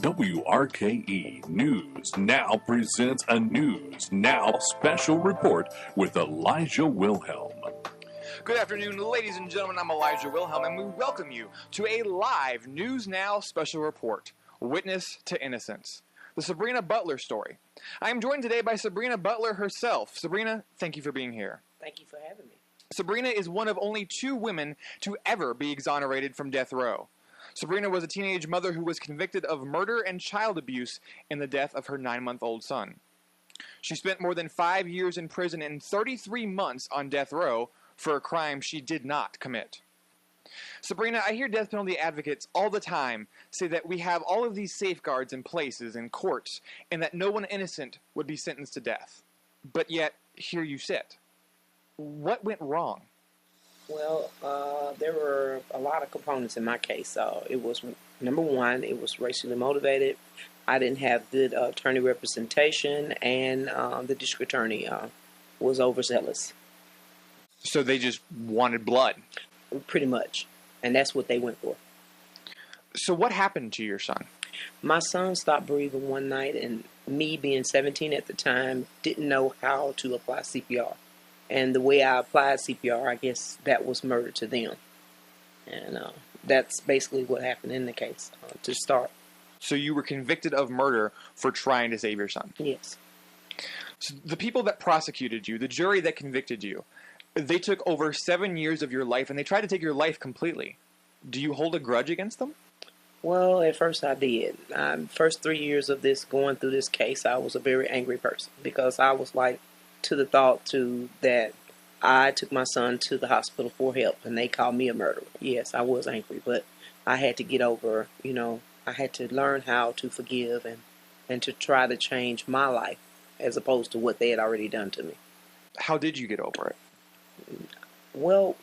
WRKE News Now presents a News Now special report with Elijah Wilhelm. Good afternoon, ladies and gentlemen. I'm Elijah Wilhelm, and we welcome you to a live News Now special report, Witness to Innocence, the Sabrina Butler story. I am joined today by Sabrina Butler herself. Sabrina, thank you for being here. Thank you for having me. Sabrina is one of only 2 women to ever be exonerated from death row. Sabrina was a teenage mother who was convicted of murder and child abuse in the death of her 9-month-old son. She spent more than 5 years in prison and 33 months on death row for a crime she did not commit. Sabrina, I hear death penalty advocates all the time say that we have all of these safeguards in places in courts and that no one innocent would be sentenced to death. But yet, here you sit. What went wrong? Well, there were a lot of components in my case. It was, number one, it was racially motivated. I didn't have good attorney representation, and the district attorney was overzealous. So they just wanted blood? Pretty much. And that's what they went for. So what happened to your son? My son stopped breathing one night, and me being 17 at the time, didn't know how to apply CPR. And the way I applied CPR, I guess that was murder to them. And that's basically what happened in the case to start. So you were convicted of murder for trying to save your son? Yes. So the people that prosecuted you, the jury that convicted you, they took over 7 years of your life and they tried to take your life completely. Do you hold a grudge against them? Well, at first I did. First 3 years of going through this case, I was a very angry person because I was like, to the thought that I took my son to the hospital for help and they called me a murderer. Yes, I was angry, but I had to get over, I had to learn how to forgive and to try to change my life as opposed to what they had already done to me. How did you get over it? Well,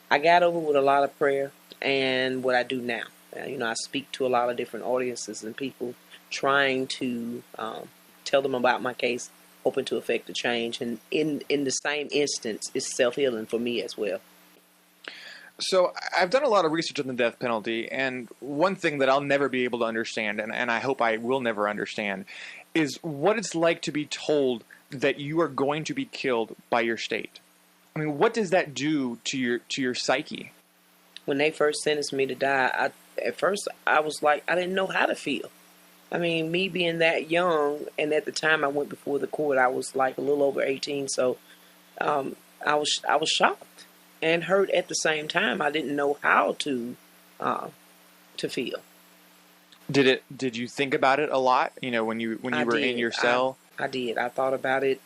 I got over with a lot of prayer and what I do now. I speak to a lot of different audiences and people trying to tell them about my case, hoping to affect a change, and in the same instance, it's self-healing for me as well. So I've done a lot of research on the death penalty, and one thing that I'll never be able to understand, and I hope I will never understand, is what it's like to be told that you are going to be killed by your state. I mean, what does that do to your psyche? When they first sentenced me to die, at first I was like, I didn't know how to feel. I mean, me being that young, and at the time I went before the court, I was like a little over 18, so I was shocked and hurt at the same time. I didn't know how to feel. Did you think about it a lot? When you were in your cell? I did. I thought about it.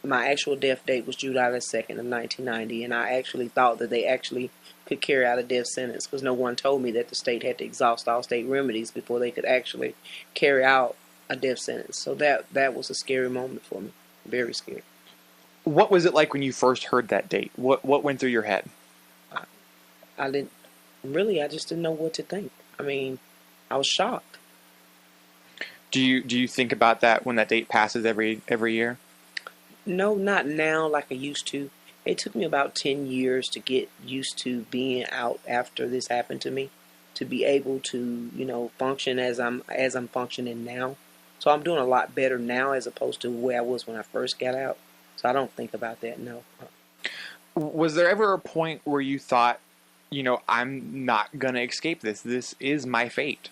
My actual death date was July the 2nd of 1990, and I actually thought that they actually could carry out a death sentence because no one told me that the state had to exhaust all state remedies before they could actually carry out a death sentence. So that was a scary moment for me. Very scary. What was it like when you first heard that date? What went through your head? I just didn't know what to think. I mean, I was shocked. Do you think about that when that date passes every year? No, not now like I used to. It took me about 10 years to get used to being out after this happened to me, to be able to, function as I'm functioning now. So I'm doing a lot better now as opposed to where I was when I first got out. So I don't think about that, no. Was there ever a point where you thought, I'm not going to escape this. This is my fate?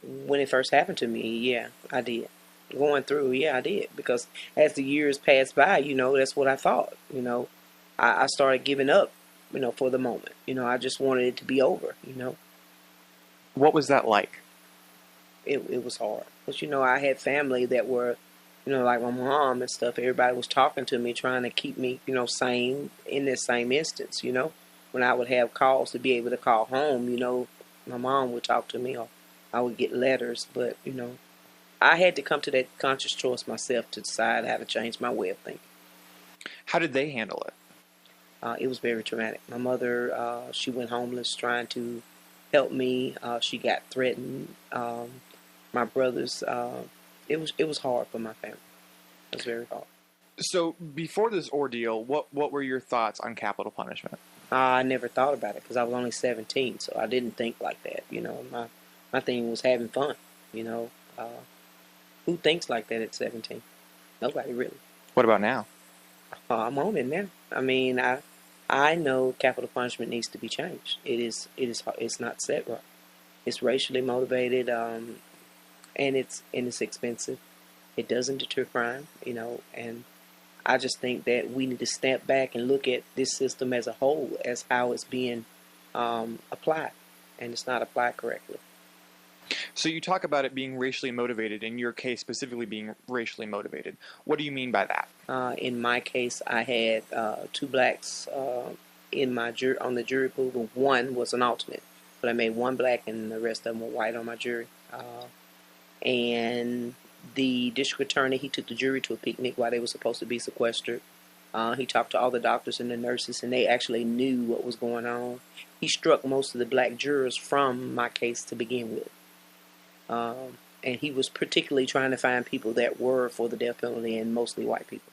When it first happened to me, yeah, I did. Going through, yeah, I did. Because as the years passed by, that's what I thought, I started giving up, for the moment. I just wanted it to be over, What was that like? It was hard. Because, I had family that were, like my mom and stuff. Everybody was talking to me, trying to keep me, sane in this same instance, When I would have calls to be able to call home, my mom would talk to me or I would get letters. But, I had to come to that conscious choice myself to decide how to change my way of thinking. How did they handle it? It was very traumatic. My mother, she went homeless trying to help me. She got threatened. My brothers, it was hard for my family. It was very hard. So before this ordeal, what were your thoughts on capital punishment? I never thought about it because I was only 17, so I didn't think like that. My thing was having fun. You know, who thinks like that at 17? Nobody really. What about now? I'm on it now. I mean, I know capital punishment needs to be changed. It's not set right. It's racially motivated, and it's expensive. It doesn't deter crime, you know, and I just think that we need to step back and look at this system as a whole, as how it's being applied, and it's not applied correctly. So you talk about it being racially motivated, in your case specifically being racially motivated. What do you mean by that? In my case, I had two blacks in my on the jury pool, but one was an alternate. But I made one black and the rest of them were white on my jury. And the district attorney, he took the jury to a picnic while they were supposed to be sequestered. He talked to all the doctors and the nurses, and they actually knew what was going on. He struck most of the black jurors from my case to begin with. And he was particularly trying to find people that were for the death penalty, and mostly white people.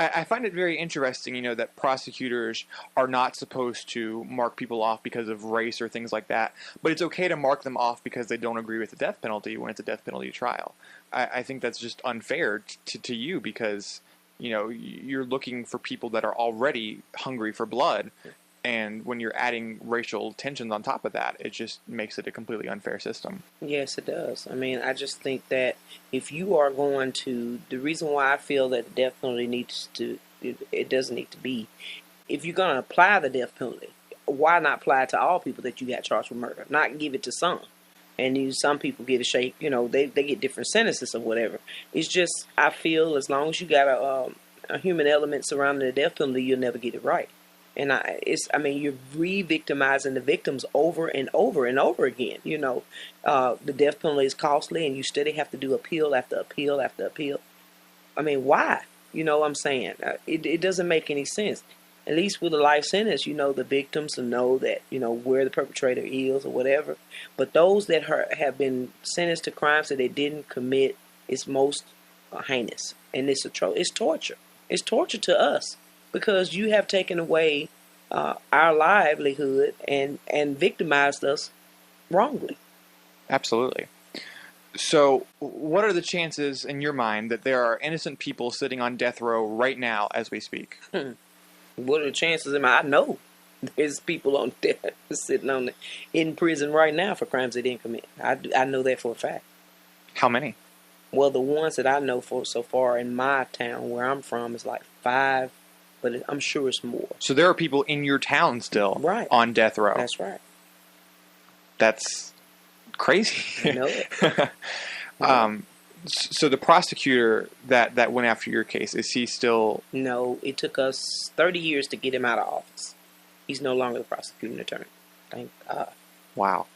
I find it very interesting, you know, that prosecutors are not supposed to mark people off because of race or things like that, but it's okay to mark them off because they don't agree with the death penalty when it's a death penalty trial. I think that's just unfair to you because, you know, you're looking for people that are already hungry for blood, and when you're adding racial tensions on top of that, it just makes it a completely unfair system. Yes, it does. I mean, I just think that if you are going to, the reason why I feel that the death penalty needs to, it doesn't need to be, if you're going to apply the death penalty, why not apply it to all people that you got charged with murder? Not give it to some. And some people get a shake, you know, they get different sentences or whatever. It's just, I feel as long as you got a human element surrounding the death penalty, you'll never get it right. And you're re-victimizing the victims over and over and over again. You know, the death penalty is costly, and you steady have to do appeal after appeal after appeal. I mean, why? You know what I'm saying? It doesn't make any sense. At least with a life sentence, you know, the victims will know that, you know, where the perpetrator is or whatever. But those that have been sentenced to crimes that they didn't commit is most heinous. And it's torture. It's torture to us. Because you have taken away our livelihood and victimized us wrongly. Absolutely. So, what are the chances in your mind that there are innocent people sitting on death row right now as we speak? What are the chances? I know there's people on death sitting in prison right now for crimes they didn't commit. I know that for a fact. How many? Well, the ones that I know for so far in my town where I'm from is like 5. But I'm sure it's more. So there are people in your town still on death row. That's right. That's crazy. I know it. So the prosecutor that went after your case, is he still... No, it took us 30 years to get him out of office. He's no longer the prosecuting attorney. Thank God. Wow.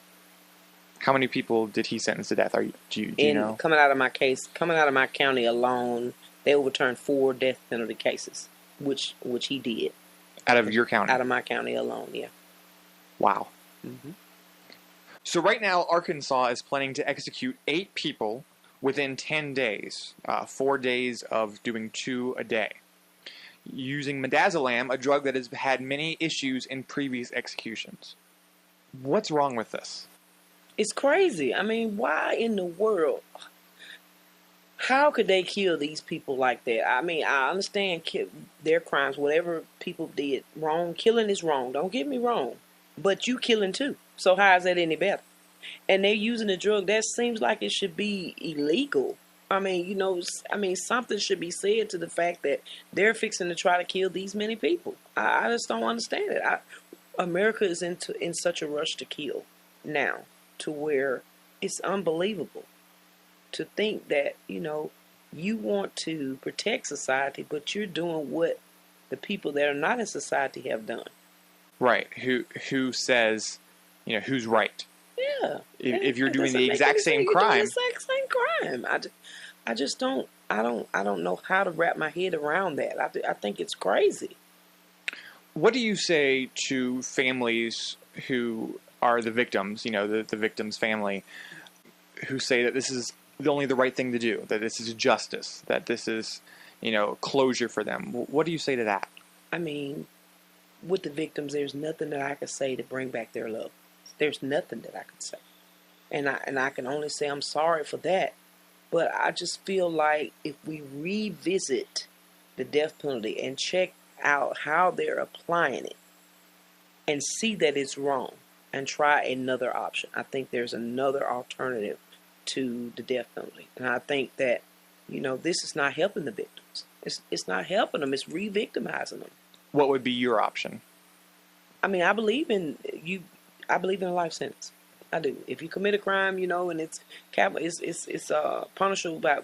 How many people did he sentence to death? Do you know? Coming out of my county alone, they overturned 4 death penalty cases. Which he did. Out of your county? Out of my county alone, yeah. Wow. Mm-hmm. So right now, Arkansas is planning to execute 8 people within 10 days. 4 days of doing 2 a day. Using midazolam, a drug that has had many issues in previous executions. What's wrong with this? It's crazy. I mean, why in the world... How could they kill these people like that? I mean, I understand their crimes, whatever people did wrong. Killing is wrong. Don't get me wrong. But you killing too. So how is that any better? And they're using a drug that seems like it should be illegal. I mean, you know, something should be said to the fact that they're fixing to try to kill these many people. I just don't understand it. America is in such a rush to kill now to where it's unbelievable. To think that, you know, you want to protect society, but you're doing what the people that are not in society have done. Right. Who says, you know, who's right? Yeah. If you're doing the exact same crime. I just don't know how to wrap my head around that. I think it's crazy. What do you say to families who are the victims, you know, the victim's family, who say that this is only the right thing to do, that this is justice, that this is, you know, closure for them? What do you say to that? I mean, with the victims, there's nothing that I could say to bring back their love. There's nothing that I could say. And I can only say I'm sorry for that. But I just feel like if we revisit the death penalty and check out how they're applying it and see that it's wrong and try another option, I think there's another alternative to the death penalty. And I think that, this is not helping the victims. It's not helping them. It's re-victimizing them. What would be your option? I mean, I believe in a life sentence. I do. If you commit a crime, and it's punishable by,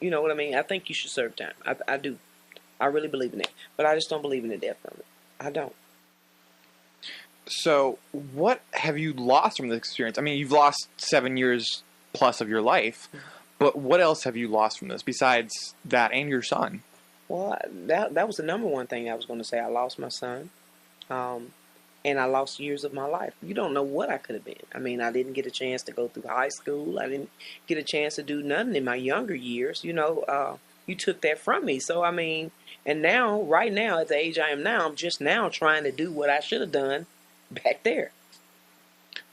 you know what I mean. I think you should serve time. I do. I really believe in it, but I just don't believe in the death penalty. I don't. So, what have you lost from this experience? I mean, you've lost 7 years plus of your life, but what else have you lost from this besides that and your son? Well, that was the number one thing I was going to say. I lost my son. And I lost years of my life. You don't know what I could have been. I mean, I didn't get a chance to go through high school. I didn't get a chance to do nothing in my younger years. You took that from me. So, I mean, and now, right now, at the age I am now, I'm just now trying to do what I should have done back there.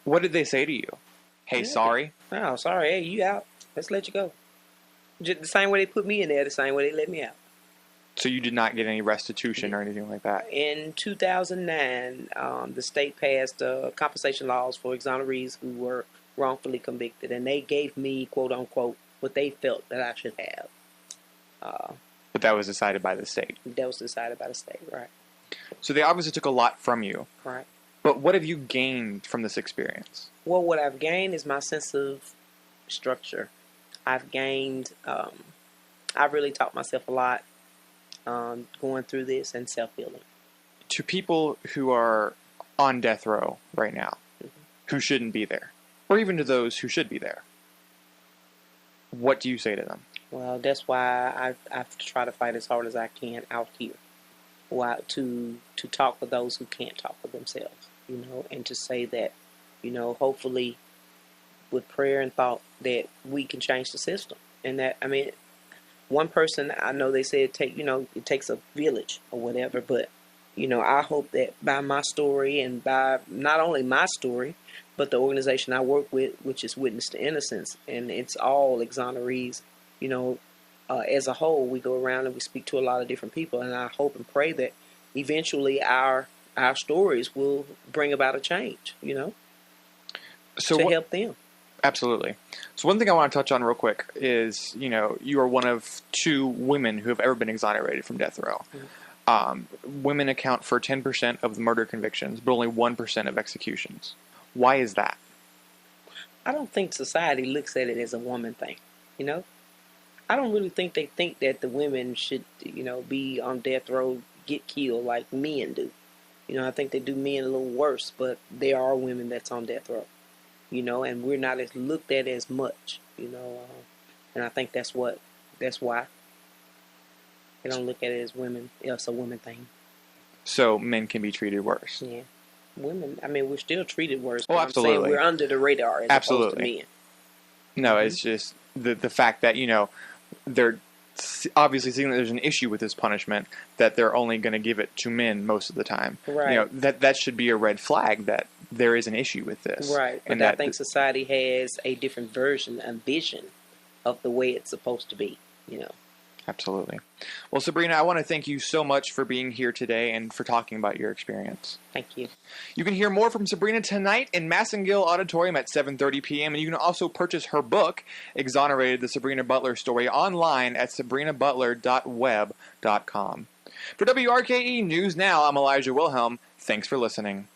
What did they say to you? Hey, sorry? Oh, sorry. Hey, you out. Let's let you go. Just the same way they put me in there, the same way they let me out. So you did not get any restitution or anything like that? In 2009, the state passed compensation laws for exonerees who were wrongfully convicted, and they gave me, quote unquote, what they felt that I should have. But that was decided by the state? That was decided by the state, right. So they obviously took a lot from you. Right. But what have you gained from this experience? Well, what I've gained is my sense of structure. I've gained, I've really taught myself a lot. Going through this and self-healing. To people who are on death row right now, who shouldn't be there, or even to those who should be there, what do you say to them? Well, that's why I try to fight as hard as I can out here. To talk with those who can't talk for themselves, and to say that, hopefully with prayer and thought that we can change the system. And that, I mean, one person, I know they say it takes a village or whatever, but, I hope that by my story and by not only my story, but the organization I work with, which is Witness to Innocence, and it's all exonerees, as a whole, we go around and we speak to a lot of different people, and I hope and pray that eventually our stories will bring about a change, to help them. Absolutely. So one thing I want to touch on real quick is, you are one of 2 women who have ever been exonerated from death row. Mm-hmm. Women account for 10% of the murder convictions, but only 1% of executions. Why is that? I don't think society looks at it as a woman thing, I don't really think they think that the women should, be on death row, get killed like men do. I think they do men a little worse, but there are women that's on death row. And we're not as looked at as much, and I think that's why they don't look at it as women. It's a women thing. So men can be treated worse. Yeah, women. I mean, we're still treated worse. Oh, absolutely. I'm saying we're under the radar as opposed to men. No, it's just the fact that they're obviously seeing that there's an issue with this punishment, that they're only going to give it to men most of the time. Right. That should be a red flag that there is an issue with this. Right. But I think society has a different version and vision of the way it's supposed to be, Absolutely. Well, Sabrina, I want to thank you so much for being here today and for talking about your experience. Thank you. You can hear more from Sabrina tonight in Massengill Auditorium at 7:30 p.m. And you can also purchase her book, Exonerated, the Sabrina Butler Story, online at sabrinabutler.web.com. For WRKE News Now, I'm Elijah Wilhelm. Thanks for listening.